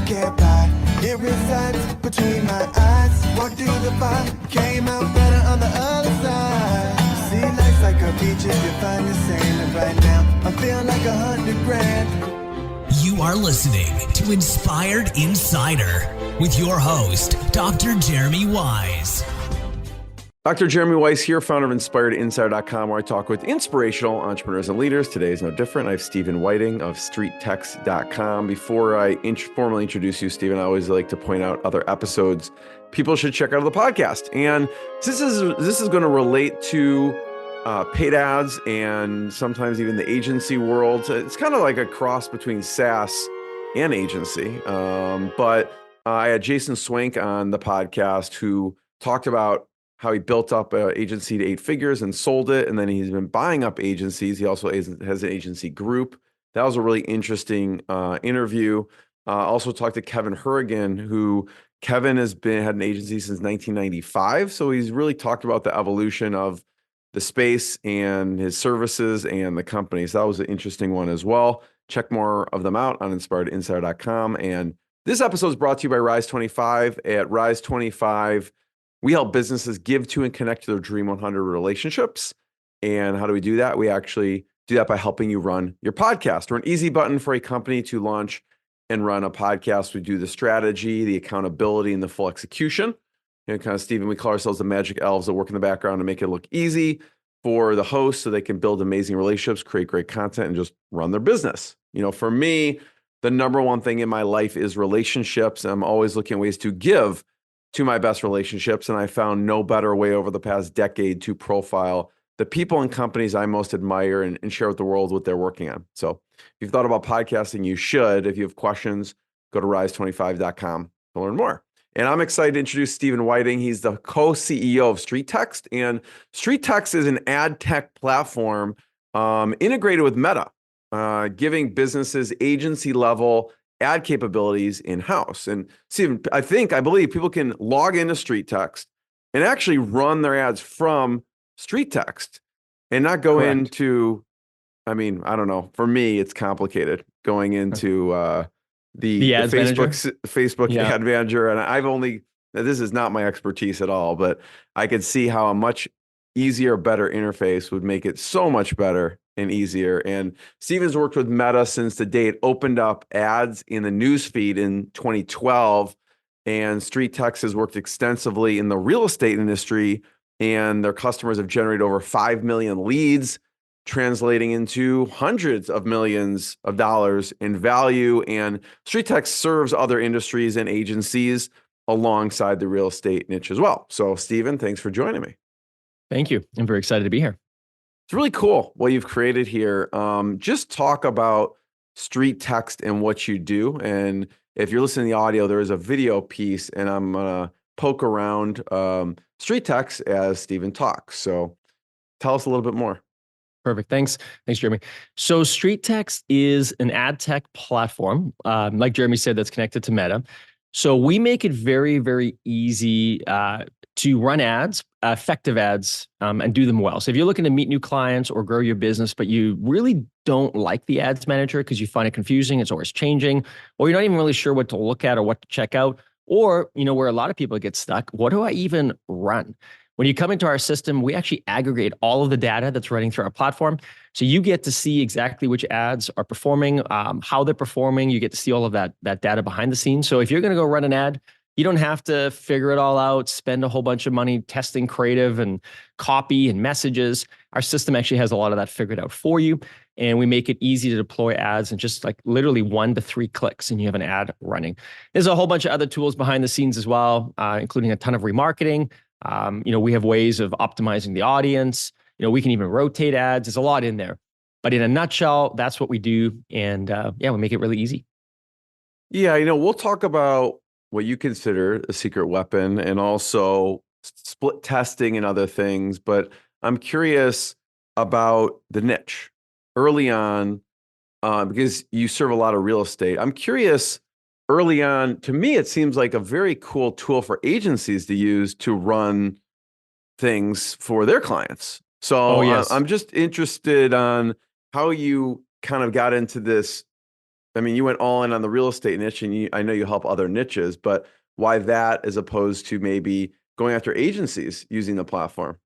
can't buy. It resides between my eyes. Walked through the fire, came out better on the other side. See, life's like a beach if you find the sand. And right now, I feel like 100 grand. You are listening to Inspired Insider with your host, Dr. Jeremy Wise. Dr. Jeremy Weiss here, founder of InspiredInsider.com, where I talk with inspirational entrepreneurs and leaders. Today is no different. I have Stephen Whiting of StreetText.com. Before I formally introduce you, Stephen, I always like to point out other episodes people should check out of the podcast. And this is going to relate to paid ads and sometimes even the agency world. It's kind of like a cross between SaaS and agency. But I had Jason Swank on the podcast who talked about how he built up an agency to 8 figures and sold it. And then he's been buying up agencies. He also has an agency group. That was a really interesting interview. Also talked to Kevin Hurrigan, who Kevin had an agency since 1995. So he's really talked about the evolution of the space and his services and the companies. That was an interesting one as well. Check more of them out on InspiredInsider.com. And this episode is brought to you by Rise25. At Rise25, we help businesses give to and connect to their Dream 100 relationships. And how do we do that? We actually do that by helping you run your podcast. We're an easy button for a company to launch and run a podcast. We do the strategy, the accountability, and the full execution. And kind of, Stephen, we call ourselves the magic elves that work in the background to make it look easy for the host so they can build amazing relationships, create great content, and just run their business. You know, for me, the number one thing in my life is relationships. I'm always looking at ways to give to my best relationships. And I found no better way over the past decade to profile the people and companies I most admire and share with the world what they're working on. So if you've thought about podcasting, you should. If you have questions, go to rise25.com to learn more. And I'm excited to introduce Stephen Whiting. He's the co-CEO of StreetText. And StreetText is an ad tech platform integrated with Meta, giving businesses agency level ad capabilities in-house. And Stephen, I believe people can log into StreetText and actually run their ads from StreetText and not go Correct. into, I don't know. For me, it's complicated going into the ads Facebook Yeah. ad manager. And this is not my expertise at all, but I could see how a much easier, better interface would make it so much better and easier. And Stephen's worked with Meta since the day it opened up ads in the newsfeed in 2012. And StreetText has worked extensively in the real estate industry, and their customers have generated over 5 million leads, translating into hundreds of millions of dollars in value. And StreetText serves other industries and agencies alongside the real estate niche as well. So Stephen, thanks for joining me. Thank you. I'm very excited to be here. It's really cool what you've created here. Just talk about StreetText and what you do. And if you're listening to the audio, there is a video piece, and I'm going to poke around StreetText as Stephen talks. So tell us a little bit more. Perfect. Thanks, Jeremy. So StreetText is an ad tech platform, like Jeremy said, that's connected to Meta. So we make it very, very easy to run ads, effective ads, and do them well. So if you're looking to meet new clients or grow your business, but you really don't like the ads manager because you find it confusing, it's always changing, or you're not even really sure what to look at or what to check out, or where a lot of people get stuck, what do I even run? When you come into our system, we actually aggregate all of the data that's running through our platform. So you get to see exactly which ads are performing, how they're performing. You get to see all of that data behind the scenes. So if you're going to go run an ad, you don't have to figure it all out, spend a whole bunch of money testing creative and copy and messages. Our system actually has a lot of that figured out for you. And we make it easy to deploy ads in just like literally 1 to 3 clicks, and you have an ad running. There's a whole bunch of other tools behind the scenes as well, including a ton of remarketing. We have ways of optimizing the audience. We can even rotate ads. There's a lot in there. But in a nutshell, that's what we do. And we make it really easy. Yeah, we'll talk about what you consider a secret weapon and also split testing and other things. But I'm curious about the niche early on, because you serve a lot of real estate. I'm curious, early on, to me, it seems like a very cool tool for agencies to use to run things for their clients. So yes. I'm just interested on how you kind of got into this I mean, you went all in on the real estate niche, and I know you help other niches, but why that as opposed to maybe going after agencies using the platform?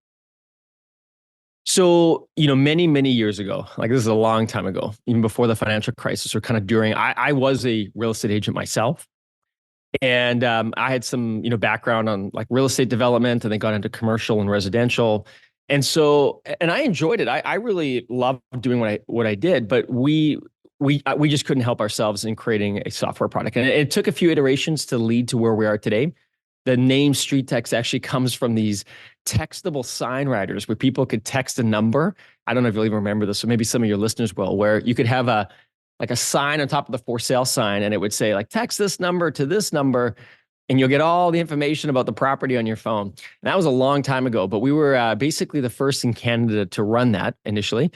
So, many, many years ago, like this is a long time ago, even before the financial crisis or kind of during, I was a real estate agent myself. And I had some, background on like real estate development, and then got into commercial and residential. And so, and I enjoyed it. I really loved doing what I did, but we just couldn't help ourselves in creating a software product. And it took a few iterations to lead to where we are today. The name StreetText actually comes from these textable sign writers where people could text a number. I don't know if you'll even remember this, so maybe some of your listeners will, where you could have a sign on top of the for sale sign, and it would say like, text this number to this number, and you'll get all the information about the property on your phone. And that was a long time ago, but we were basically the first in Canada to run that initially.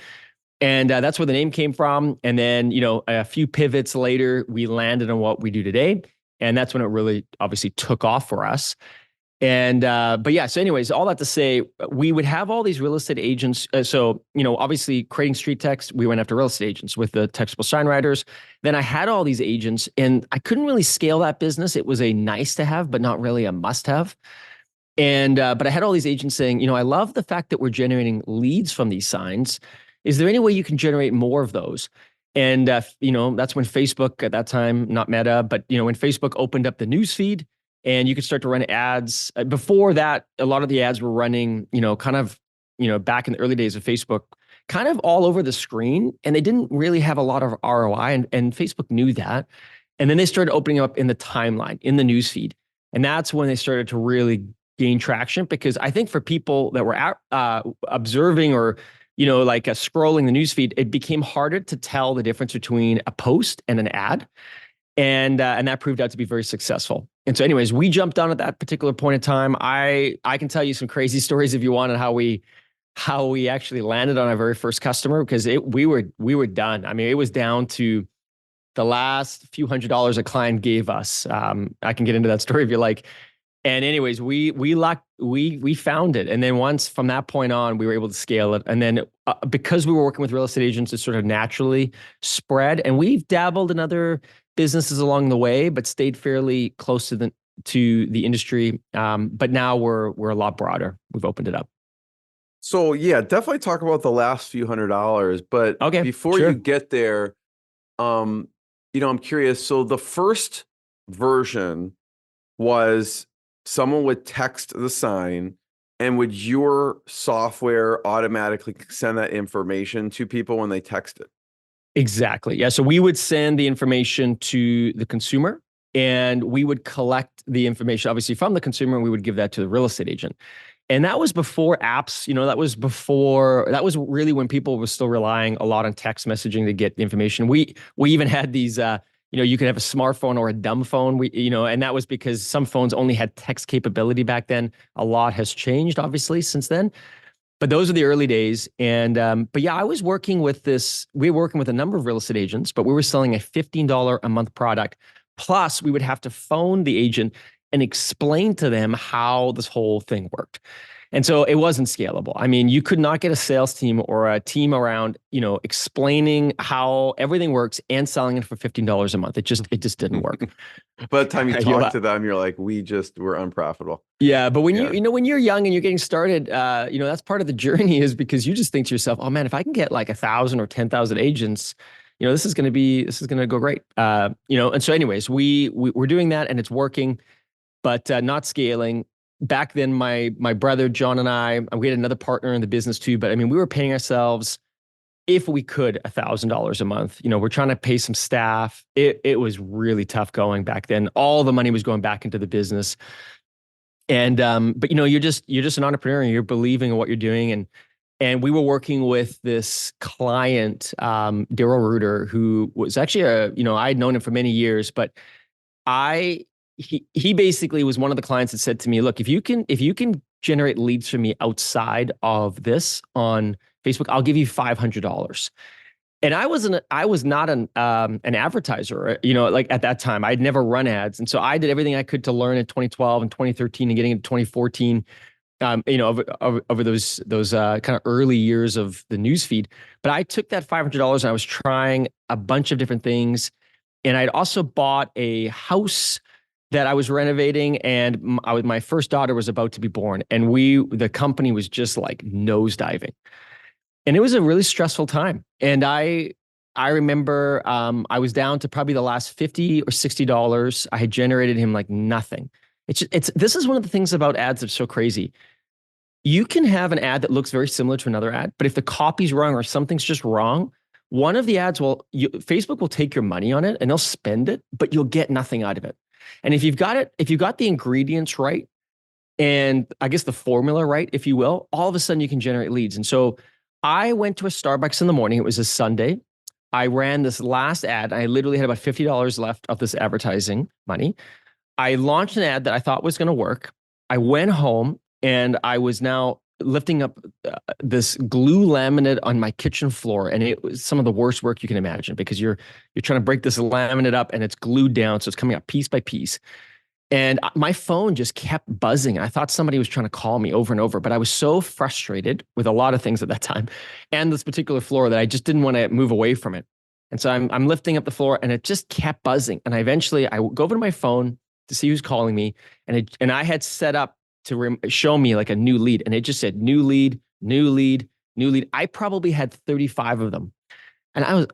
And that's where the name came from. And then, a few pivots later, we landed on what we do today. And that's when it really obviously took off for us. And, but yeah, so anyways, all that to say, we would have all these real estate agents. So, obviously creating StreetText, we went after real estate agents with the textable sign writers. Then I had all these agents, and I couldn't really scale that business. It was a nice to have, but not really a must have. And, but I had all these agents saying, I love the fact that we're generating leads from these signs. Is there any way you can generate more of those? And, that's when Facebook at that time, not Meta, but, when Facebook opened up the news feed and you could start to run ads. Before that, a lot of the ads were running, kind of, back in the early days of Facebook, kind of all over the screen. And they didn't really have a lot of ROI. And Facebook knew that. And then they started opening up in the timeline, in the news feed. And that's when they started to really gain traction, because I think for people that were observing or scrolling the newsfeed, it became harder to tell the difference between a post and an ad. And that proved out to be very successful. And so anyways, we jumped on at that particular point in time. I can tell you some crazy stories if you want on how we actually landed on our very first customer, because we were done. I mean, it was down to the last few $100s a client gave us. I can get into that story if you like. And anyways, we found it. And then once from that point on, we were able to scale it. And then because we were working with real estate agents, it sort of naturally spread. And we've dabbled in other businesses along the way, but stayed fairly close to the industry. But now we're a lot broader. We've opened it up. So yeah, definitely talk about the last few $100s. But okay, before sure. you get there, I'm curious. So the first version was someone would text the sign, and would your software automatically send that information to people when they text it? Exactly. Yeah. So we would send the information to the consumer, and we would collect the information, obviously, from the consumer, and we would give that to the real estate agent. And that was before apps, that was really when people were still relying a lot on text messaging to get the information. We even had these, you could have a smartphone or a dumb phone. And that was because some phones only had text capability back then. A lot has changed, obviously, since then. But those are the early days. And but yeah, we were working with a number of real estate agents, but we were selling a $15 a month product. Plus, we would have to phone the agent and explain to them how this whole thing worked. And so it wasn't scalable. I mean, you could not get a sales team or a team around, explaining how everything works and selling it for $15 a month. It just didn't work. By the time you talk to them, you're like, we're unprofitable. Yeah, but when when you're young and you're getting started, that's part of the journey, is because you just think to yourself, oh man, if I can get like 1,000 or 10,000 agents, this is going to go great. And so anyways, we're doing that, and it's working, but not scaling. Back then, my brother, John, and I, we had another partner in the business too, but I mean, we were paying ourselves, if we could, $1,000 a month. We're trying to pay some staff. It was really tough going back then. All the money was going back into the business. And, but you're just an entrepreneur, and you're believing in what you're doing. And we were working with this client, Daryl Reuter, who was actually I'd known him for many years, but he basically was one of the clients that said to me, look, if you can generate leads for me outside of this on Facebook, I'll give you $500. And I was not an advertiser, at that time. I'd never run ads. And so I did everything I could to learn in 2012 and 2013 and getting into 2014, over those kind of early years of the newsfeed. But I took that $500 and I was trying a bunch of different things. And I'd also bought a house that I was renovating, and my first daughter was about to be born, and the company was just like nosediving, and it was a really stressful time. And I remember I was down to probably the last $50 or $60. I had generated him like nothing. This is one of the things about ads that's so crazy. You can have an ad that looks very similar to another ad, but if the copy's wrong or something's just wrong, one of the ads Facebook will take your money on it and they'll spend it, but you'll get nothing out of it. And if you've got the ingredients right, and I guess the formula right, if you will, all of a sudden you can generate leads. And so I went to a Starbucks in the morning. It was a Sunday. I ran this last ad. I literally had about $50 left of this advertising money. I launched an ad that I thought was going to work. I went home and I was now lifting up this glue laminate on my kitchen floor, and it was some of the worst work you can imagine because you're trying to break this laminate up and it's glued down, so it's coming up piece by piece. And my phone just kept buzzing. I thought somebody was trying to call me over and over, but I was so frustrated with a lot of things at that time and this particular floor that I just didn't want to move away from it. And so I'm lifting up the floor and it just kept buzzing. And I go over to my phone to see who's calling me. And I had set up to show me like a new lead. And it just said new lead, new lead, new lead. I probably had 35 of them. And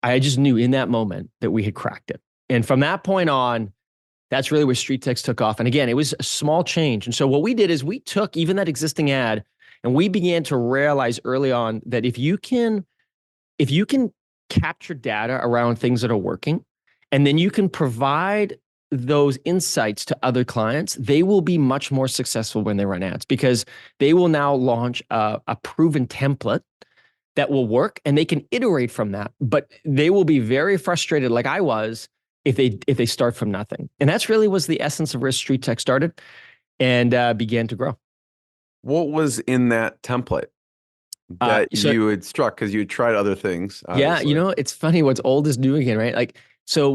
I just knew in that moment that we had cracked it. And from that point on, that's really where StreetText took off. And again, it was a small change. And so what we did is we took even that existing ad and we began to realize early on that if you can capture data around things that are working, and then you can provide those insights to other clients, they will be much more successful when they run ads because they will now launch a proven template that will work and they can iterate from that. But they will be very frustrated, like I was, if they start from nothing. And that's really was the essence of where StreetText started and began to grow. What was in that template that you had struck because you had tried other things? Obviously. Yeah, it's funny. What's old is new again, right? Like, so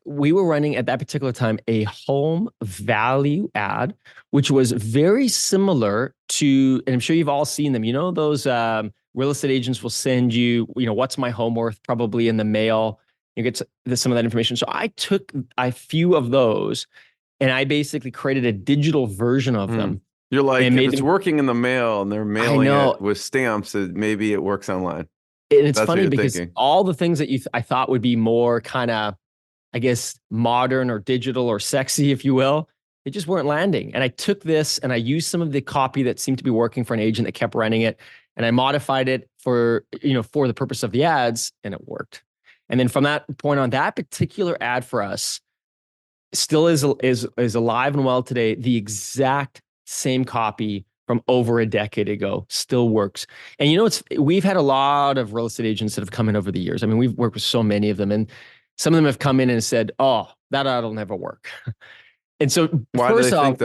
we were running at that particular time a home value ad, which was very similar to, and I'm sure you've all seen them. Those real estate agents will send you, what's my home worth, probably in the mail. You get some of that information. So I took a few of those and I basically created a digital version of them. You're like, if it's working in the mail and they're mailing it with stamps, maybe it works online. And it's funny because all the things that I thought would be more kind of, I guess, modern or digital or sexy, if you will, they just weren't landing. And I took this and I used some of the copy that seemed to be working for an agent that kept running it. And I modified it for the purpose of the ads, and it worked. And then from that point on, that particular ad for us still is alive and well today. The exact same copy from over a decade ago still works. And we've had a lot of real estate agents that have come in over the years. I mean, we've worked with so many of them, and some of them have come in and said, "Oh, that ad will never work." And so first off,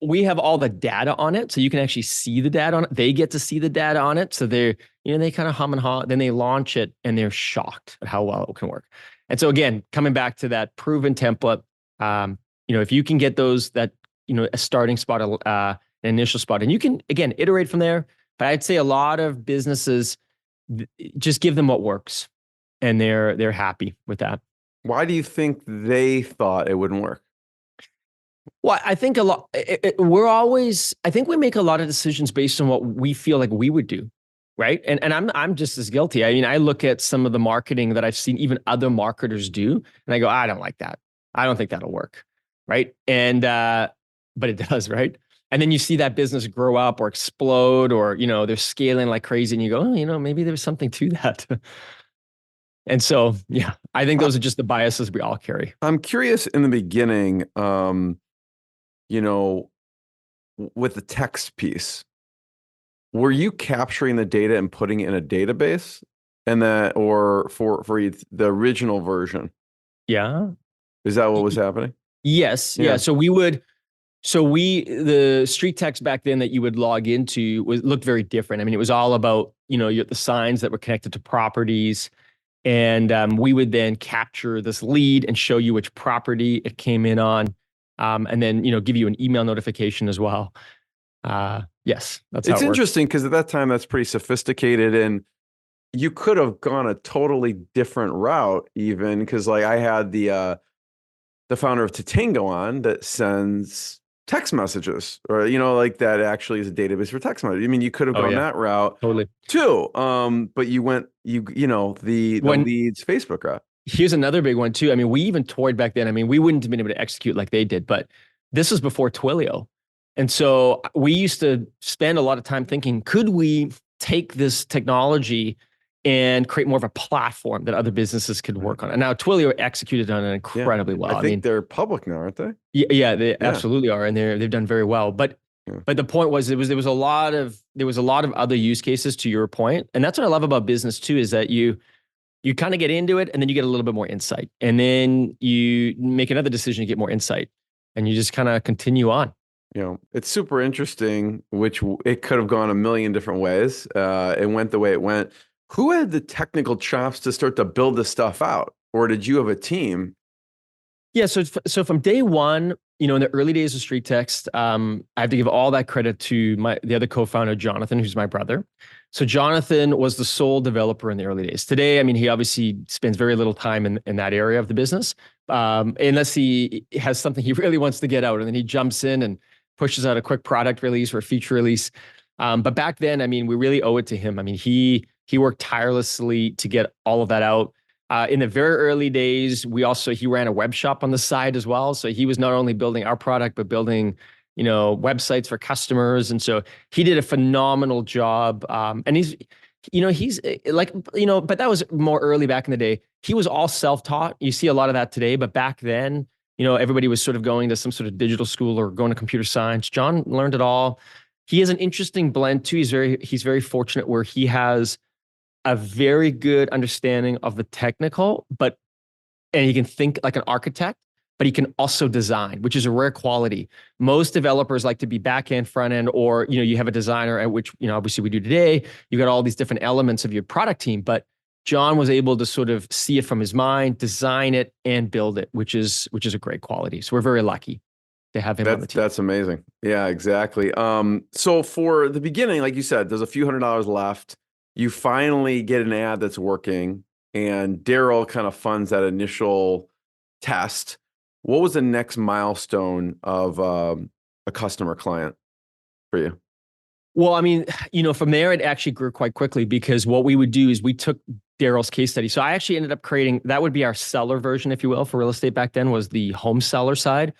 we have all the data on it, so you can actually see the data on it. They get to see the data on it, so they kind of hum and haw. Then they launch it, and they're shocked at how well it can work. And so again, coming back to that proven template, if you can get a starting spot, an initial spot, and you can again iterate from there. But I'd say a lot of businesses just give them what works, and they're happy with that. Why do you think they thought it wouldn't work? Well, I think a lot. I think we make a lot of decisions based on what we feel like we would do, right? And I'm just as guilty. I mean, I look at some of the marketing that I've seen even other marketers do, and I go, I don't like that. I don't think that'll work, right? And but it does, right? And then you see that business grow up or explode, or they're scaling like crazy, and you go, oh, maybe there's something to that. And so, yeah, I think those are just the biases we all carry. I'm curious in the beginning, with the text piece, were you capturing the data and putting it in a database or for the original version? Yeah. Is that what was happening? Yes. Yeah. So the StreetText back then that you would log into looked very different. I mean, it was all about, the signs that were connected to properties. And we would then capture this lead and show you which property it came in on. And then, give you an email notification as well. Yes, that's how it works. Interesting because at that time, that's pretty sophisticated. And you could have gone a totally different route even because like I had the founder of Tatango on that sends text messages or like that actually is a database for text messages. I mean, you could have Oh gone yeah, that route totally. too. But you went the When leads Facebook route. Here's another big one too. I mean, we even toyed back then. I mean, we wouldn't have been able to execute like they did, but this was before Twilio. And so we used to spend a lot of time thinking, could we take this technology and create more of a platform that other businesses could work on? And now Twilio executed on it Yeah. incredibly well. I think they're public now, aren't they? Yeah, they Yeah. absolutely are, and they've done very well. But Yeah. but the point was, there was a lot of other use cases to your point, and that's what I love about business too, is that you kind of get into it and then you get a little bit more insight, and then you make another decision to get more insight, and you just kind of continue on. It's super interesting, which it could have gone a million different ways. It went the way it went. Who had the technical chops to start to build this stuff out? Or did you have a team? Yeah, so from day one, in the early days of StreetText, I have to give all that credit to the other co-founder, Jonathan, who's my brother. So Jonathan was the sole developer in the early days. Today, I mean, he obviously spends very little time in that area of the business, unless he has something he really wants to get out, and then he jumps in and pushes out a quick product release or a feature release. But back then, I mean, we really owe it to him. I mean, he worked tirelessly to get all of that out. In the very early days, he ran a web shop on the side as well. So he was not only building our product, but building, websites for customers. And so he did a phenomenal job. And he's but that was more early back in the day. He was all self-taught. You see a lot of that today, but back then, everybody was sort of going to some sort of digital school or going to computer science. John learned it all. He has an interesting blend too. He's very fortunate where he has a very good understanding of the technical, and he can think like an architect, but he can also design, which is a rare quality. Most developers like to be back end, front end, or you have a designer, at which obviously we do today. You got all these different elements of your product team, but John was able to sort of see it from his mind, design it, and build it, which is a great quality. So we're very lucky to have him on the team. That's amazing. Yeah, exactly. So for the beginning, like you said, there's a few $100s left. You finally get an ad that's working, and Daryl kind of funds that initial test. What was the next milestone of a customer client for you? Well, I mean, from there, it actually grew quite quickly, because what we would do is we took Daryl's case study. So I actually ended up creating, that would be our seller version, if you will, for real estate back then, was the home seller side.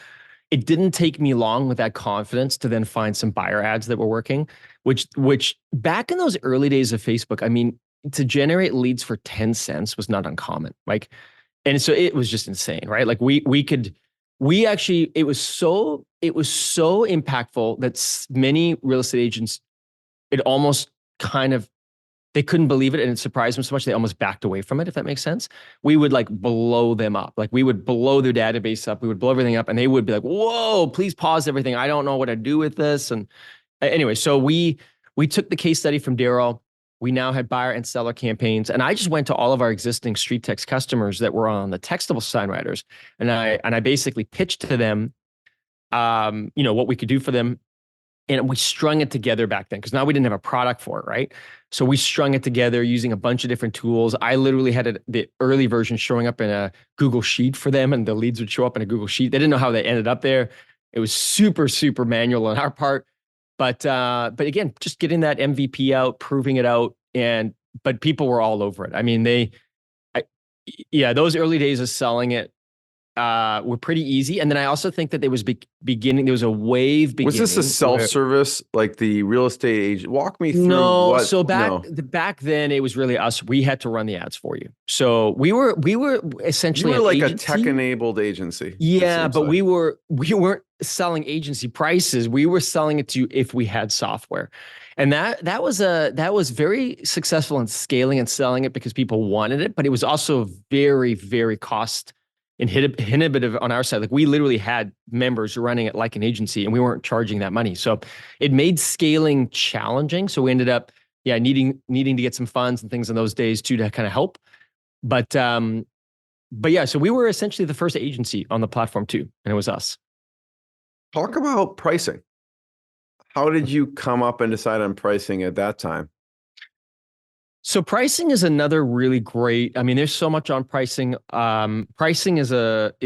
It didn't take me long with that confidence to then find some buyer ads that were working, which back in those early days of Facebook, I mean, to generate leads for 10 cents was not uncommon. And so it was just insane, right? Like it was so impactful that many real estate agents, it almost kind of, they couldn't believe it, and it surprised them so much they almost backed away from it, if that makes sense. We would blow them up. We would blow their database up. We would blow everything up, and they would be like, whoa, please pause everything. I don't know what to do with this. And anyway, so we took the case study from Daryl. We now had buyer and seller campaigns. And I just went to all of our existing StreetText customers that were on the textable sign writers. And I basically pitched to them, what we could do for them. And we strung it together back then, because now we didn't have a product for it, right? So we strung it together using a bunch of different tools. I literally had the early version showing up in a Google Sheet for them, and the leads would show up in a Google Sheet. They didn't know how they ended up there. It was super, super manual on our part. But again, just getting that MVP out, proving it out, but people were all over it. I mean, those early days of selling it were pretty easy. And then I also think that there was there was a wave beginning. Was this a self-service, like the real estate agent? Walk me through. No, so back then it was really us. We had to run the ads for you. So we were essentially like a tech-enabled agency. Yeah, but we weren't selling agency prices. We were selling it to you if we had software. And that was very successful in scaling and selling it, because people wanted it, but it was also very, very cost inhibitive on our side. We literally had members running it like an agency, and we weren't charging that money. So it made scaling challenging. So we ended up, needing to get some funds and things in those days too, to kind of help. But yeah, so we were essentially the first agency on the platform too, and it was us. Talk about pricing. How did you come up and decide on pricing at that time? So pricing is another really great. I mean, there's so much on pricing. Pricing is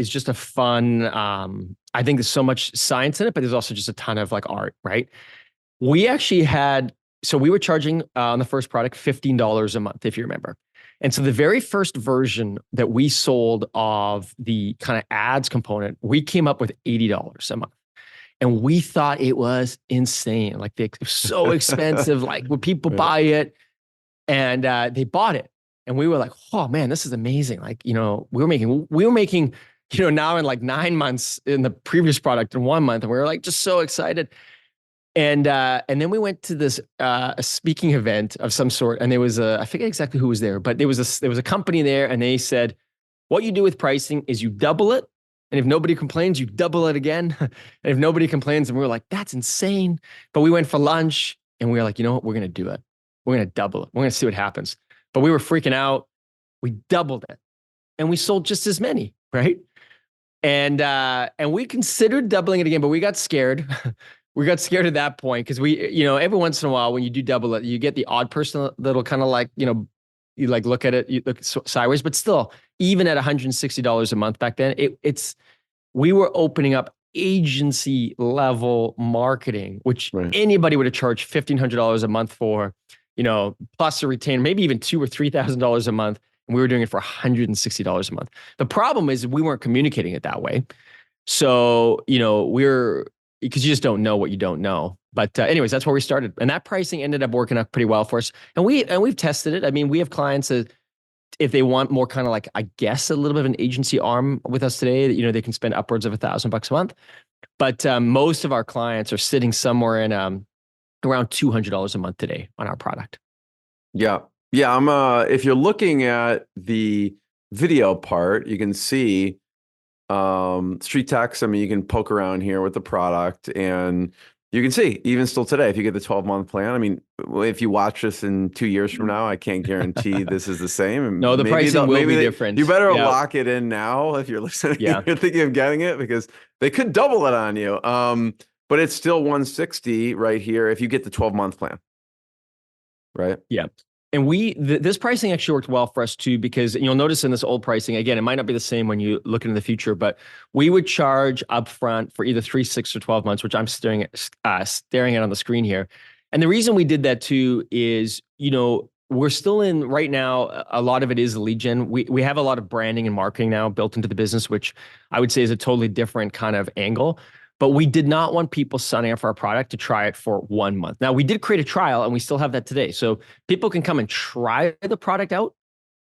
just a fun. I think there's so much science in it, but there's also just a ton of like art, right? We actually had. So we were charging on the first product $15 a month, if you remember. And so the very first version that we sold of the kind of ads component, we came up with $80 a month. And we thought it was insane. Like it was so expensive. Like would people buy it? And they bought it. And we were like, oh man, this is amazing. Like, we were making, now in like 9 months in the previous product in 1 month. And we were like, just so excited. And then we went to this a speaking event of some sort, and there was I forget exactly who was there, but there was a company there, and they said, what you do with pricing is you double it, and if nobody complains, you double it again, and if nobody complains, and we were like, that's insane. But we went for lunch, and we were like, you know what, we're gonna do it. We're gonna double it. We're gonna see what happens. But we were freaking out. We doubled it, and we sold just as many, right? And we considered doubling it again, but we got scared. We got scared at that point because every once in a while when you do double it, you get the odd person that'll kind of like, you like look at it, you look sideways, but still, even at $160 a month back then, we were opening up agency level marketing, which anybody would have charged $1,500 a month for, plus a retainer, maybe even $2,000 or $3,000 a month. And we were doing it for $160 a month. The problem is we weren't communicating it that way. So, because you just don't know what you don't know. But anyways, that's where we started. And that pricing ended up working out pretty well for us. And we've tested it. I mean, we have clients that if they want more kind of like, I guess, a little bit of an agency arm with us today, they can spend upwards of $1,000 a month. But most of our clients are sitting somewhere in around $200 a month today on our product. Yeah. Yeah. If you're looking at the video part, you can see StreetText. I mean, you can poke around here with the product and you can see even still today, if you get the 12-month plan, I mean, if you watch this in 2 years from now, I can't guarantee this is the same. No, the pricing will be different. You better lock it in now if you're listening. Yeah. You're thinking of getting it because they could double it on you. But it's still $160 right here if you get the 12-month plan. Right? Yeah. And this pricing actually worked well for us too, because you'll notice in this old pricing, again, it might not be the same when you look into the future, but we would charge upfront for either 3, 6, or 12 months, which I'm staring at on the screen here. And the reason we did that too is, we're still in right now, a lot of it is lead gen. We have a lot of branding and marketing now built into the business, which I would say is a totally different kind of angle. But we did not want people signing up for our product to try it for 1 month. Now, we did create a trial, and we still have that today. So people can come and try the product out,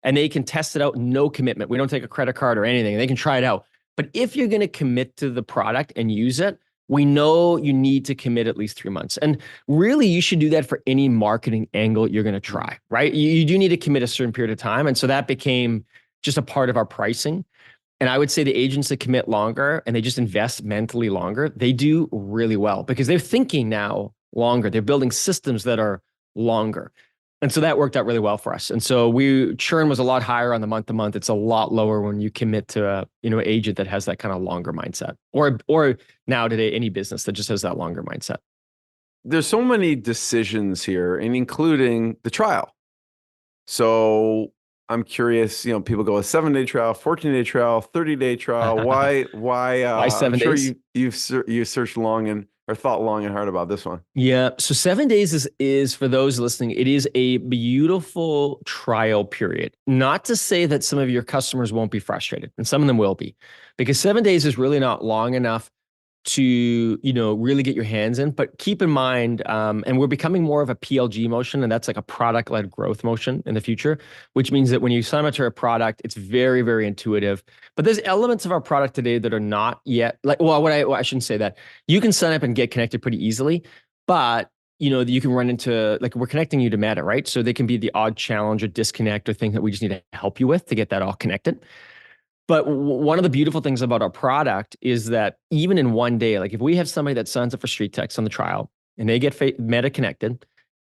and they can test it out, no commitment. We don't take a credit card or anything. They can try it out. But if you're going to commit to the product and use it, we know you need to commit at least 3 months. And really, you should do that for any marketing angle you're going to try, right? You do need to commit a certain period of time. And so that became just a part of our pricing. And I would say the agents that commit longer and they just invest mentally longer, they do really well because they're thinking now longer. They're building systems that are longer. And so that worked out really well for us. And so churn was a lot higher on the month to month. It's a lot lower when you commit to an agent that has that kind of longer mindset, or now today, any business that just has that longer mindset. There's so many decisions here, and including the trial. So I'm curious, people go a 7-day trial, 14-day trial, 30-day trial. Why 7 days? Sure you've searched long or thought long and hard about this one. Yeah. So 7 days is for those listening, it is a beautiful trial period. Not to say that some of your customers won't be frustrated, and some of them will be, because 7 days is really not long enough to, really get your hands in. But keep in mind, and we're becoming more of a PLG motion, and that's like a product-led growth motion in the future, which means that when you sign up to a product, it's very, very intuitive. But there's elements of our product today that are not yet I shouldn't say that. You can sign up and get connected pretty easily, but you can run into, like, we're connecting you to Meta, right? So they can be the odd challenge or disconnect or thing that we just need to help you with to get that all connected. But one of the beautiful things about our product is that even in 1 day, like if we have somebody that signs up for StreetText on the trial and they get Meta connected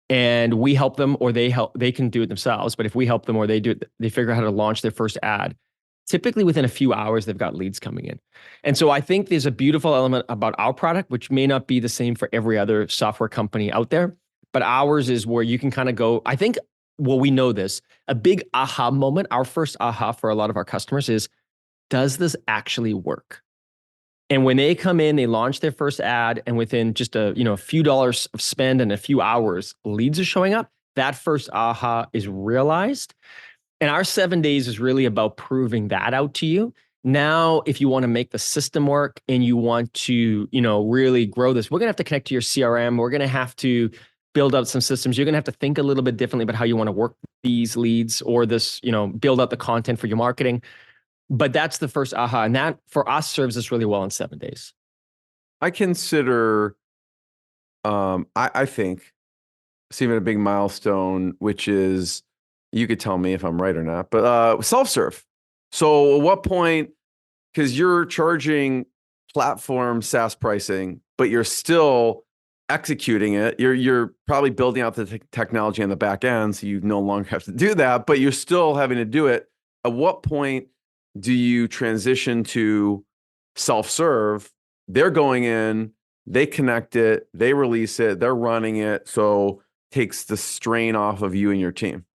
and we help them, or they can do it themselves. But if we help them or they do it, they figure out how to launch their first ad. Typically within a few hours, they've got leads coming in. And so I think there's a beautiful element about our product, which may not be the same for every other software company out there, but ours is where you can kind of go. I think well, we know this. A big aha moment, our first aha for a lot of our customers is, does this actually work? And when they come in, they launch their first ad, and within just a few dollars of spend and a few hours, leads are showing up. That first aha is realized. And our 7 days is really about proving that out to you. Now, if you want to make the system work and you want to, really grow this, we're going to have to connect to your CRM. We're going to have to build out some systems. You're going to have to think a little bit differently about how you want to work these leads or this, build out the content for your marketing. But that's the first aha. And that for us serves us really well in 7 days. I consider, I think, it's even a big milestone, which is, you could tell me if I'm right or not, but self-serve. So at what point, because you're charging platform SaaS pricing, but you're still executing it. You're probably building out the technology on the back end, so you no longer have to do that, but you're still having to do it. At what point do you transition to self-serve? They're going in, they connect it, they release it, they're running it, so takes the strain off of you and your team.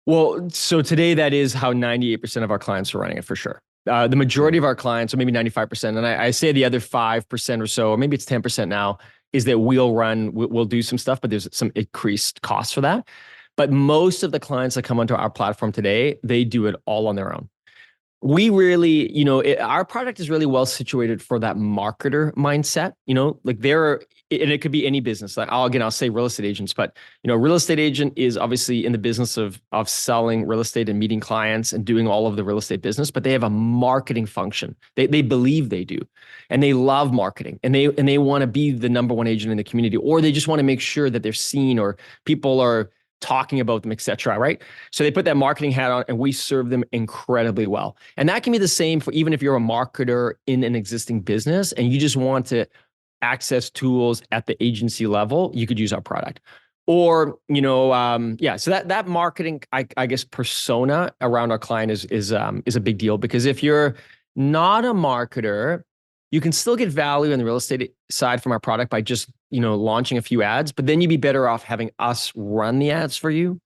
Well, so today that is how 98% of our clients are running it for sure. The majority of our clients, or maybe 95%, and I say the other 5% or so, or maybe it's 10% now, is that we'll do some stuff, but there's some increased costs for that. But most of the clients that come onto our platform today, they do it all on their own. We really, our product is really well situated for that marketer mindset, and it could be any business. Like I'll say real estate agents, but real estate agent is obviously in the business of selling real estate and meeting clients and doing all of the real estate business, but they have a marketing function. They believe they do, and they love marketing, and they want to be the number one agent in the community, or they just want to make sure that they're seen or people are talking about them, et cetera, right? So they put that marketing hat on and we serve them incredibly well. And that can be the same for even if you're a marketer in an existing business and you just want to access tools at the agency level, you could use our product. Or, so that marketing, I guess, persona around our client is a big deal, because if you're not a marketer, you can still get value in the real estate side from our product by just, launching a few ads, but then you'd be better off having us run the ads for you,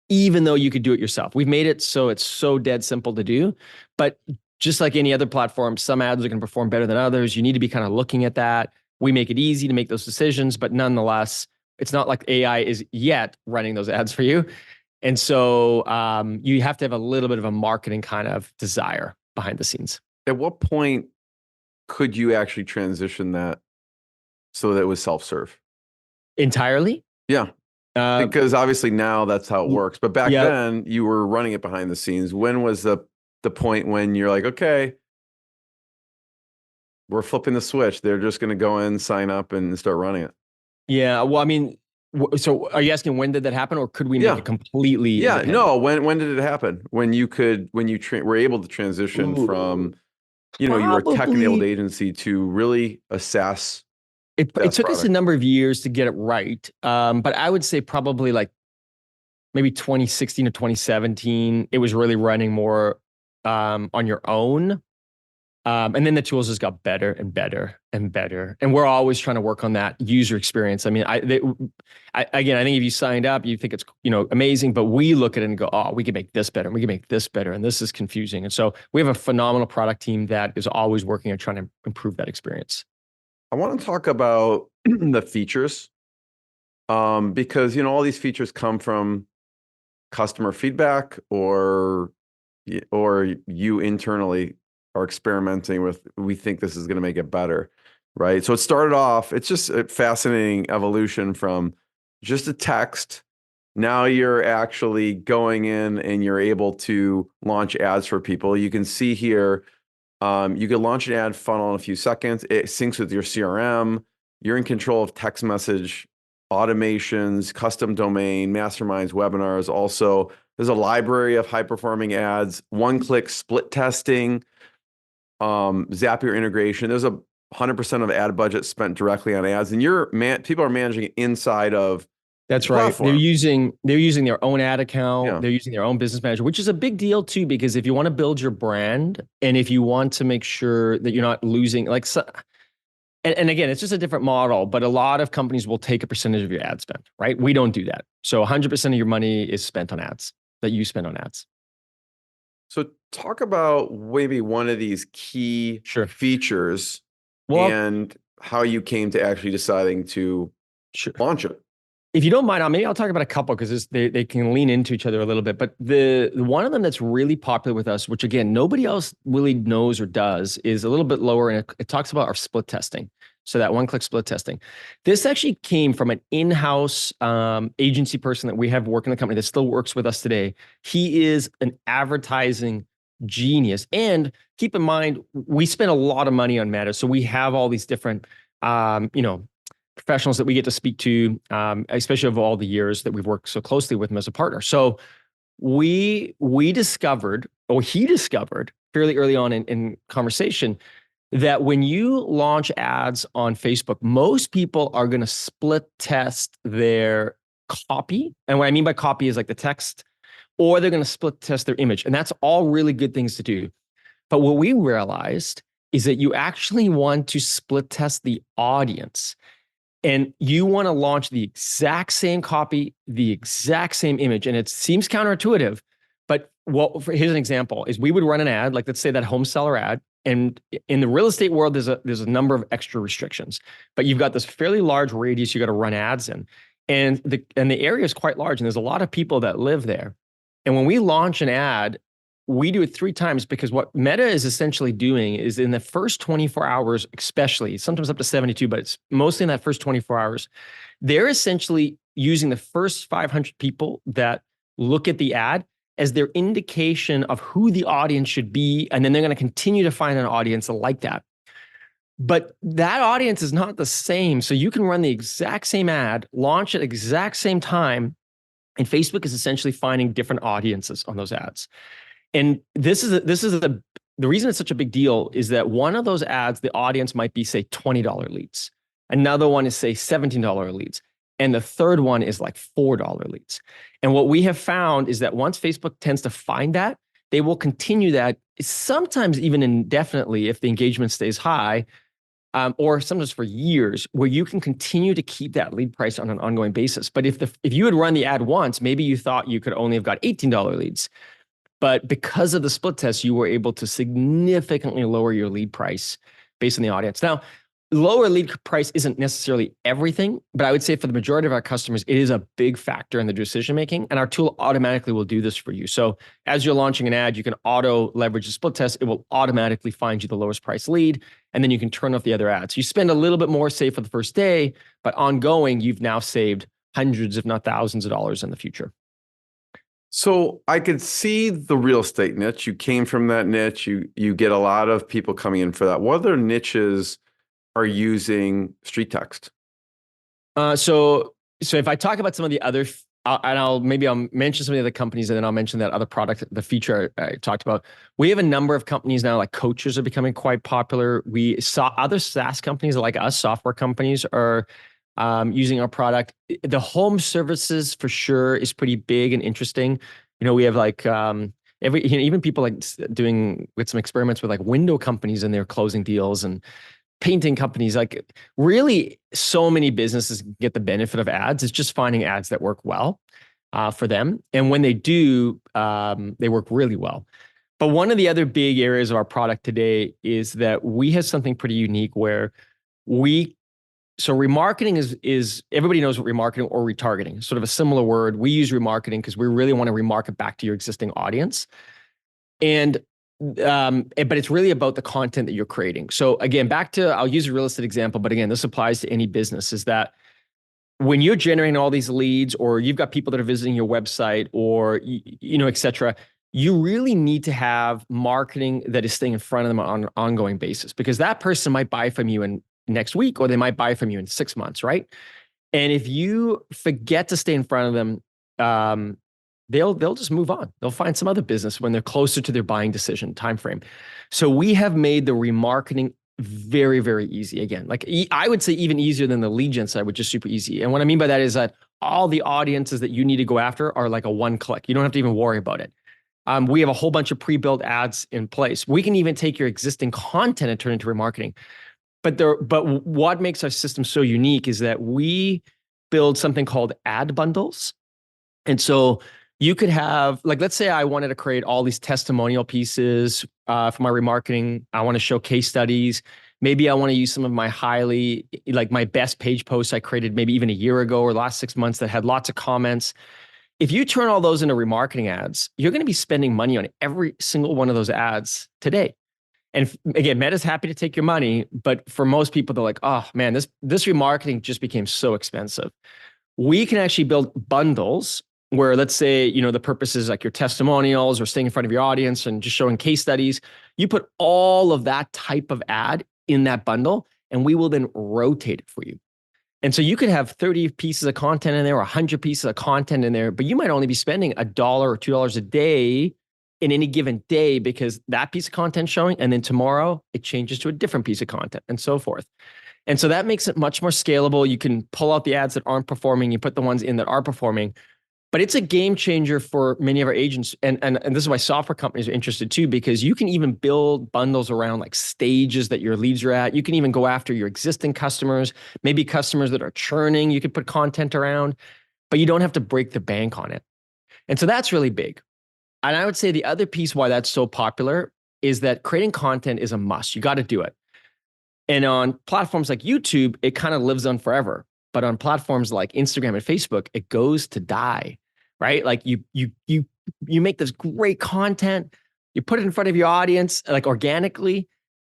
even though you could do it yourself. We've made it so it's so dead simple to do, but just like any other platform, some ads are going to perform better than others. You need to be kind of looking at that. We make it easy to make those decisions, but nonetheless, it's not like AI is yet running those ads for you. And so you have to have a little bit of a marketing kind of desire behind the scenes. At what point could you actually transition that so that it was self-serve? Entirely? Yeah. Because obviously now that's how it works. But back then you were running it behind the scenes. When was the point when you're like, okay, we're flipping the switch. They're just going to go in, sign up, and start running it? Yeah. Well, I mean, so are you asking when did that happen, or could we make it completely? Yeah. No. When did it happen? When you were able to transition from, you were a tech-enabled agency to really a SaaS. It took us a number of years to get it right. But I would say probably like maybe 2016 or 2017, it was really running more on your own. And then the tools just got better and better and better. And we're always trying to work on that user experience. I mean, I think if you signed up, you think it's, amazing, but we look at it and go, oh, we can make this better, and we can make this better, and this is confusing. And so we have a phenomenal product team that is always working on trying to improve that experience. I want to talk about the features, because, all these features come from customer feedback or you internally are experimenting with, we think this is going to make it better, right? So it started off, it's just a fascinating evolution from just a text. Now you're actually going in and you're able to launch ads for people. You can see here, you can launch an ad funnel in a few seconds. It syncs with your CRM. You're in control of text message automations, custom domain, masterminds, webinars. Also, there's a library of high-performing ads, one-click split testing, Zapier integration. There's 100% of ad budget spent directly on ads, and people are managing it inside of. That's right. Platform. They're using their own ad account. Yeah. They're using their own business manager, which is a big deal too, because if you want to build your brand and if you want to make sure that you're not losing, And again, it's just a different model, but a lot of companies will take a percentage of your ad spend, right? We don't do that. So 100% of your money is spent on ads that you spend on ads. So talk about maybe one of these key Sure. features Well, and how you came to actually deciding to sure. launch it. If you don't mind, maybe I'll talk about a couple because they can lean into each other a little bit. But the one of them that's really popular with us, which again, nobody else really knows or does, is a little bit lower. And it talks about our split testing. So that one-click split testing. This actually came from an in-house agency person that we have working in the company that still works with us today. He is an advertising genius. And keep in mind, we spend a lot of money on Meta. So we have all these different, professionals that we get to speak to, especially of all the years that we've worked so closely with them as a partner. So he discovered fairly early on in conversation that when you launch ads on Facebook, most people are going to split test their copy. And what I mean by copy is like the text, or they're going to split test their image. And that's all really good things to do. But what we realized is that you actually want to split test the audience. And you want to launch the exact same copy, the exact same image. And it seems counterintuitive, but here's an example is we would run an ad, like let's say that home seller ad. And in the real estate world, there's a number of extra restrictions, but you've got this fairly large radius you got to run ads in. And the area is quite large and there's a lot of people that live there. And when we launch an ad, we do it 3 times because what Meta is essentially doing is in the first 24 hours, especially, sometimes up to 72, but it's mostly in that first 24 hours, they're essentially using the first 500 people that look at the ad as their indication of who the audience should be. And then they're going to continue to find an audience like that. But that audience is not the same. So you can run the exact same ad, launch at exact same time, and Facebook is essentially finding different audiences on those ads. And the reason it's such a big deal is that one of those ads, the audience might be, say, $20 leads. Another one is, say, $17 leads. And the third one is like $4 leads. And what we have found is that once Facebook tends to find that, they will continue that, sometimes even indefinitely if the engagement stays high, or sometimes for years, where you can continue to keep that lead price on an ongoing basis. But if you had run the ad once, maybe you thought you could only have got $18 leads. But because of the split test, you were able to significantly lower your lead price based on the audience. Now, lower lead price isn't necessarily everything, but I would say for the majority of our customers, it is a big factor in the decision-making, and our tool automatically will do this for you. So as you're launching an ad, you can auto leverage the split test. It will automatically find you the lowest price lead, and then you can turn off the other ads. You spend a little bit more, say, for the first day, but ongoing, you've now saved hundreds, if not thousands of dollars in the future. So I could see the real estate niche. You came from that niche. You get a lot of people coming in for that. What other niches are using StreetText? So if I talk about some of the other, I'll mention some of the other companies, and then I'll mention that other product, the feature I talked about. We have a number of companies now, like coaches are becoming quite popular. We saw other SaaS companies like us, software companies, are using our product. The home services for sure is pretty big and interesting. We have like even people like doing with some experiments with like window companies, and they're closing deals, and painting companies. Like really, so many businesses get the benefit of ads. It's just finding ads that work well for them, and when they do, they work really well. But one of the other big areas of our product today is that we have something pretty unique where so remarketing is everybody knows what remarketing or retargeting, sort of a similar word. We use remarketing because we really want to remarket back to your existing audience. But it's really about the content that you're creating. So again, I'll use a real estate example, but again, this applies to any business, is that when you're generating all these leads, or you've got people that are visiting your website, or, et cetera, you really need to have marketing that is staying in front of them on an ongoing basis, because that person might buy from you in next week, or they might buy from you in 6 months, right? And if you forget to stay in front of them, they'll just move on. They'll find some other business when they're closer to their buying decision timeframe. So we have made the remarketing very, very easy. Again, like I would say even easier than the lead gen side, which is super easy. And what I mean by that is that all the audiences that you need to go after are like a one click. You don't have to even worry about it. We have a whole bunch of pre-built ads in place. We can even take your existing content and turn it into remarketing. but what makes our system so unique is that we build something called ad bundles. And so you could have, like, let's say I wanted to create all these testimonial pieces for my remarketing. I want to show case studies. Maybe I want to use some of my my best page posts I created maybe even a year ago or last 6 months that had lots of comments. If you turn all those into remarketing ads, you're going to be spending money on every single one of those ads today. And again, Meta's happy to take your money, but for most people, they're like, oh man, this remarketing just became so expensive. We can actually build bundles where, let's say, the purpose is like your testimonials or staying in front of your audience and just showing case studies. You put all of that type of ad in that bundle, and we will then rotate it for you. And so you could have 30 pieces of content in there or 100 pieces of content in there, but you might only be spending $1 or $2 a day in any given day because that piece of content showing, and then tomorrow it changes to a different piece of content and so forth. And so that makes it much more scalable. You can pull out the ads that aren't performing, you put the ones in that are performing. But it's a game changer for many of our agents. And this is why software companies are interested too, because you can even build bundles around like stages that your leads are at. You can even go after your existing customers, maybe customers that are churning. You could put content around, but you don't have to break the bank on it. And so that's really big. And I would say the other piece why that's so popular is that creating content is a must. You got to do it. And on platforms like YouTube, it kind of lives on forever. But on platforms like Instagram and Facebook, it goes to die, right? Like you make this great content, you put it in front of your audience like organically,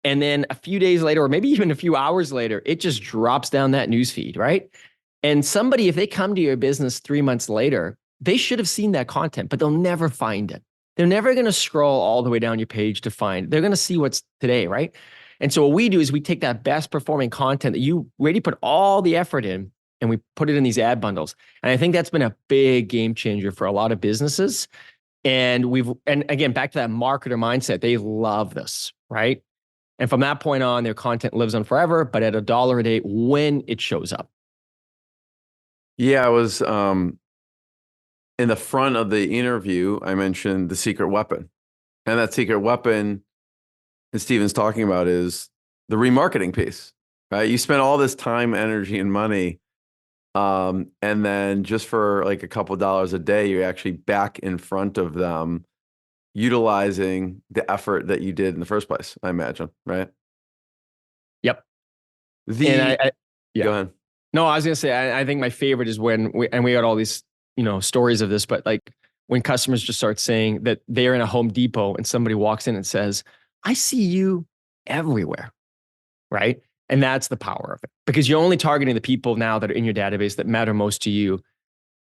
and then a few days later, or maybe even a few hours later, it just drops down that newsfeed, right? And somebody, if they come to your business 3 months later, they should have seen that content, but they'll never find it. They're never going to scroll all the way down your page to find. They're going to see what's today, right? And so what we do is we take that best performing content that you already put all the effort in, and we put it in these ad bundles. And I think that's been a big game changer for a lot of businesses. And again, back to that marketer mindset, they love this, right? And from that point on, their content lives on forever, but at $1 a day when it shows up. Yeah, I was in the front of the interview, I mentioned the secret weapon. And that secret weapon that Steven's talking about is the remarketing piece, right? You spend all this time, energy, and money, and then just for like a couple of dollars a day, you're actually back in front of them, utilizing the effort that you did in the first place, I imagine, right? Yep. Yeah. Go ahead. No, I was going to say, I think my favorite is when we got all these, stories of this, but like when customers just start saying that they're in a Home Depot and somebody walks in and says, I see you everywhere, right? And that's the power of it, because you're only targeting the people now that are in your database that matter most to you,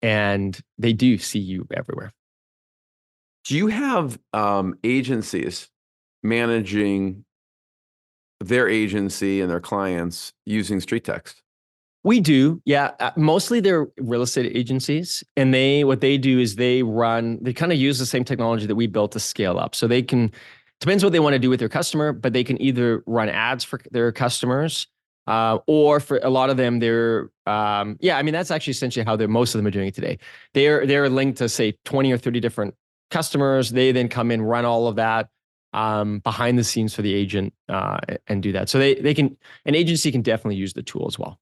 and they do see you everywhere. Do you have agencies managing their agency and their clients using StreetText? We do, yeah. Mostly they're real estate agencies, and what they do is they kind of use the same technology that we built to scale up. So they can, depends what they want to do with their customer, but they can either run ads for their customers, or for a lot of them, that's actually essentially how most of them are doing it today. They're linked to say 20 or 30 different customers. They then come in, run all of that behind the scenes for the agent and do that. So an agency can definitely use the tool as well.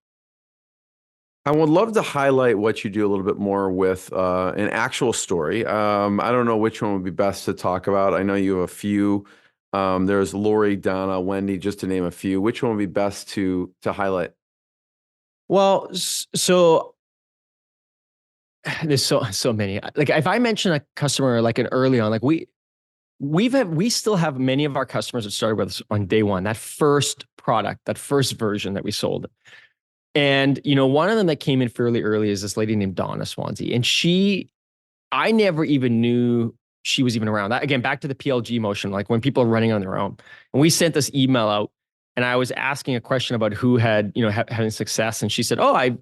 I would love to highlight what you do a little bit more with an actual story. I don't know which one would be best to talk about. I know you have a few. There's Lori, Donna, Wendy, just to name a few. Which one would be best to highlight? Well, so there's so many. Like if I mention a customer like an early on, like we still have many of our customers that started with us on day one, that first product, that first version that we sold. And, one of them that came in fairly early is this lady named Donna Swansea. And I never even knew she was even around. That, again, back to the PLG motion, like when people are running on their own. And we sent this email out, and I was asking a question about who had, having success. And she said, oh, I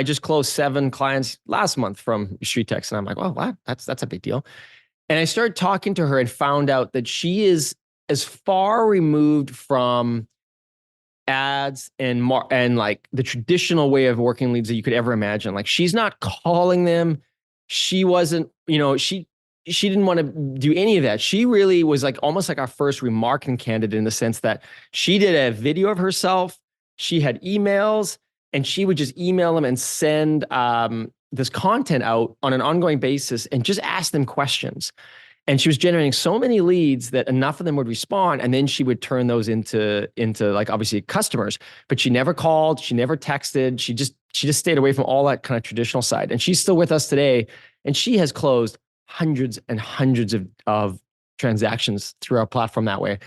just closed 7 clients last month from StreetText. And I'm like, well, wow, that's a big deal. And I started talking to her and found out that she is as far removed from ads and like the traditional way of working leads that you could ever imagine. Like she's not calling them. She wasn't, she didn't want to do any of that. She really was like almost like our first remarketing candidate in the sense that she did a video of herself she had emails, and she would just email them and send this content out on an ongoing basis and just ask them questions. And she was generating so many leads that enough of them would respond, and then she would turn those into like obviously customers. But she never called, she never texted, she just stayed away from all that kind of traditional side. And she's still with us today, and she has closed hundreds and hundreds of transactions through our platform that way.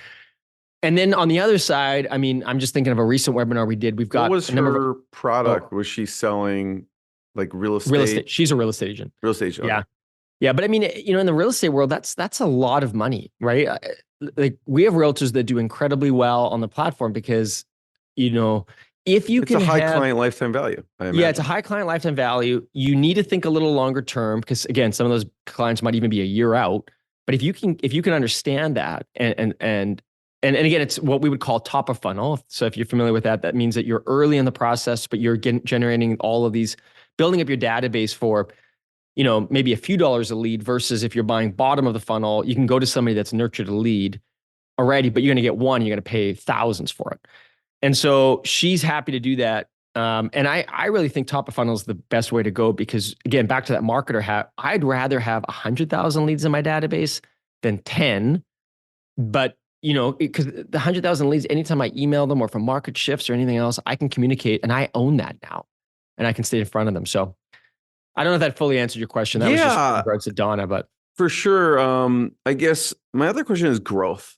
And then on the other side, I mean, I'm just thinking of a recent webinar we did. We've got what was her product? Was she selling like real estate? Real estate. She's a real estate agent. Real estate agent. Yeah. Yeah. But I mean, in the real estate world, that's a lot of money, right? Like we have realtors that do incredibly well on the platform because, if you can it's a high client lifetime value. Yeah, it's a high client lifetime value. You need to think a little longer term because again, some of those clients might even be a year out. But if you can understand that and again, it's what we would call top of funnel. So if you're familiar with that, that means that you're early in the process, but you're generating all of these, building up your database for, maybe a few dollars a lead versus if you're buying bottom of the funnel, you can go to somebody that's nurtured a lead already, but you're going to get one, you're going to pay thousands for it. And so she's happy to do that. And I really think top of funnel is the best way to go because again, back to that marketer hat, I'd rather have 100,000 leads in my database than 10, but because the 100,000 leads, anytime I email them or from market shifts or anything else, I can communicate and I own that now and I can stay in front of them. So I don't know if that fully answered your question. That was just in regards to Donna, but. For sure. I guess my other question is growth.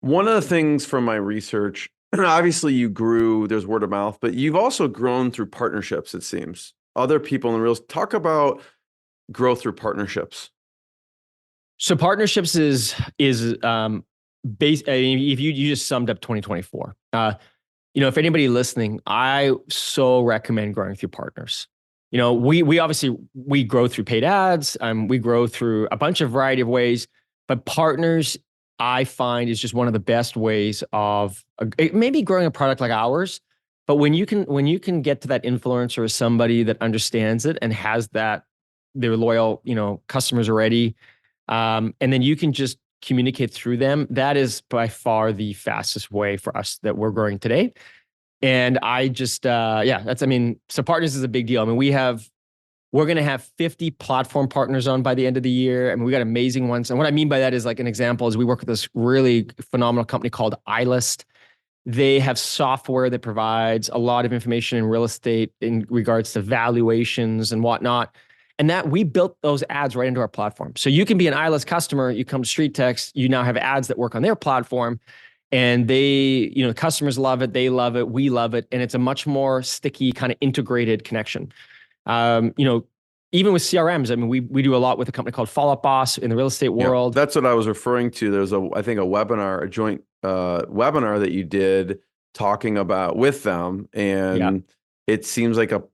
One of the things from my research, obviously you grew, there's word of mouth, but you've also grown through partnerships, it seems. Other people in the real estate, talk about growth through partnerships. So partnerships is based. I mean, if you just summed up 2024. If anybody listening, I so recommend growing through partners. We obviously we grow through paid ads. We grow through a bunch of variety of ways, but partners I find is just one of the best ways of maybe growing a product like ours. But when you can get to that influencer or somebody that understands it and has that their loyal customers already. And then you can just communicate through them. That is by far the fastest way for us that we're growing today. And I just, so partners is a big deal. I mean, we're going to have 50 platform partners on by the end of the year. I mean, we got amazing ones. And what I mean by that is like an example is we work with this really phenomenal company called iList. They have software that provides a lot of information in real estate in regards to valuations and whatnot. And that we built those ads right into our platform. So you can be an iList customer, you come to StreetText, you now have ads that work on their platform and they, customers love it, they love it, we love it. And it's a much more sticky kind of integrated connection. Even with CRMs, I mean, we do a lot with a company called Follow Up Boss in the real estate world. That's what I was referring to. There's I think a joint webinar that you did talking about with them. And it seems like a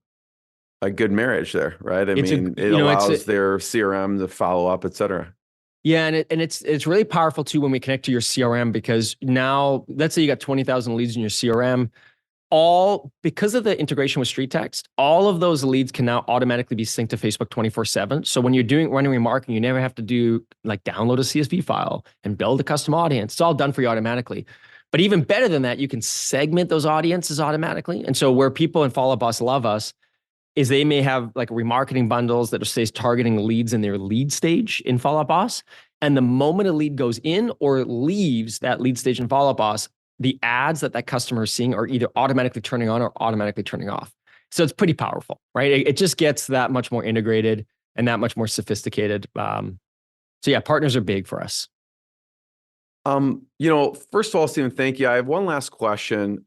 good marriage there, right? I mean, it allows their CRM to follow up, et cetera. Yeah, and it's really powerful too when we connect to your CRM because now, let's say you got 20,000 leads in your CRM, because of the integration with StreetText, all of those leads can now automatically be synced to Facebook 24/7. So when you're running remarketing, you never have to download a CSV file and build a custom audience. It's all done for you automatically. But even better than that, you can segment those audiences automatically. And so where people in Follow Boss love us is they may have like remarketing bundles that stays targeting leads in their lead stage in Follow Up Boss. And the moment a lead goes in or leaves that lead stage in Follow Up Boss, the ads that customer is seeing are either automatically turning on or automatically turning off. So it's pretty powerful, right? It just gets that much more integrated and that much more sophisticated. Partners are big for us. First of all, Stephen, thank you. I have one last question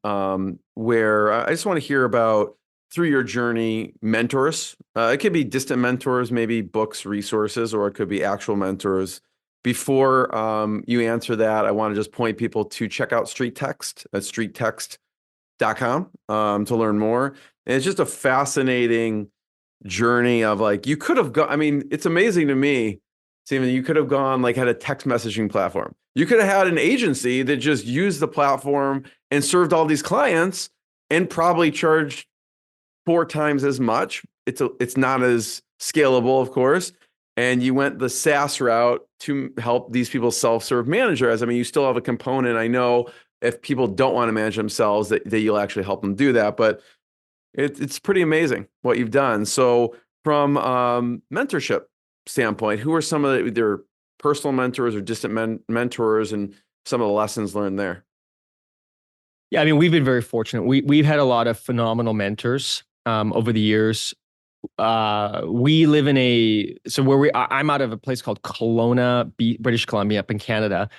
where I just want to hear about through your journey, mentors. It could be distant mentors, maybe books, resources, or it could be actual mentors. Before you answer that, I want to just point people to check out StreetText at StreetText.com to learn more. And it's just a fascinating journey of you could have gone, I mean, it's amazing to me, Stephen, you could have gone had a text messaging platform. You could have had an agency that just used the platform and served all these clients and probably charged 4 times as much. It's not as scalable, of course. And you went the SaaS route to help these people self-serve manage. I mean, you still have a component, I know, if people don't want to manage themselves, that you'll actually help them do that. But it's pretty amazing what you've done. So from mentorship standpoint, who are some of their personal mentors or distant mentors, and some of the lessons learned there? Yeah, I mean, we've been very fortunate. We've had a lot of phenomenal mentors over the years. We live in I'm out of a place called Kelowna, British Columbia, up in Canada.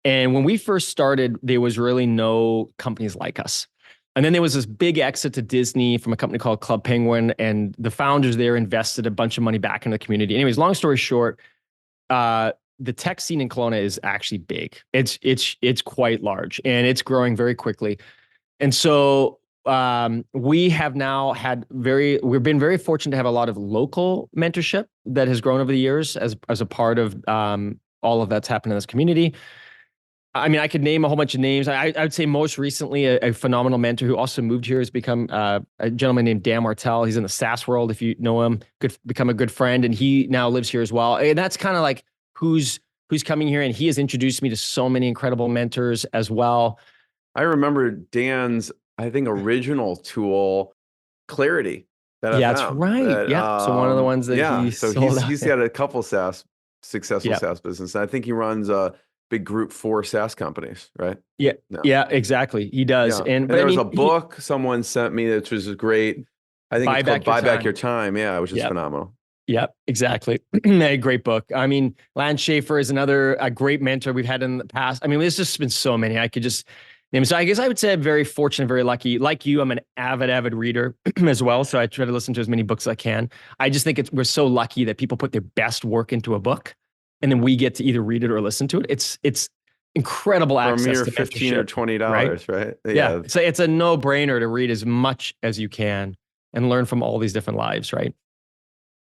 And when we first started, there was really no companies like us. And then there was this big exit to Disney from a company called Club Penguin, and the founders there invested a bunch of money back into the community. Anyways, long story short, the tech scene in Kelowna is actually big. It's quite large, and it's growing very quickly. And so we have now we've been very fortunate to have a lot of local mentorship that has grown over the years as a part of all of that's happened in this community. I mean, I could name a whole bunch of names. I would say most recently a phenomenal mentor who also moved here has become a gentleman named Dan Martell. He's in the SaaS world. If you know him, could become a good friend, and he now lives here as well. And that's kind of like who's coming here, and he has introduced me to so many incredible mentors as well. I remember Dan's, I think, original tool, Clarity. That's right. So one of the ones that he's got a couple successful SaaS business. I think he runs a big group for SaaS companies, right? Yeah, exactly. He does. Yeah. And there was a book someone sent me that was great. I think it's called Buy Back Your Time. Yeah, which is phenomenal. Yep, exactly. A great book. I mean, Lance Schaefer is a great mentor we've had in the past. I mean, there's just been so many. I could just name. So I guess I would say I'm very fortunate, very lucky. Like you, I'm an avid reader as well. So I try to listen to as many books as I can. I just think we're so lucky that people put their best work into a book, and then we get to either read it or listen to it. It's incredible access to $15 or $20, right? Yeah. It's a no-brainer to read as much as you can and learn from all these different lives, right?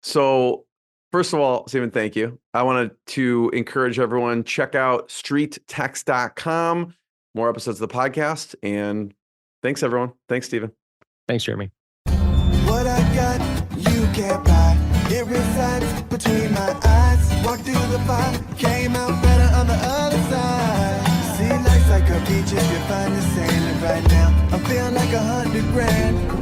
So first of all, Stephen, thank you. I wanted to encourage everyone, check out StreetText.com, more episodes of the podcast. And thanks, everyone. Thanks, Stephen. Thanks, Jeremy. What I got, you can't buy. It resides between my eyes. Walked through the fire, came out better on the other side. See, life's like a beach if you find the sailing right now. I'm feeling like $100 grand.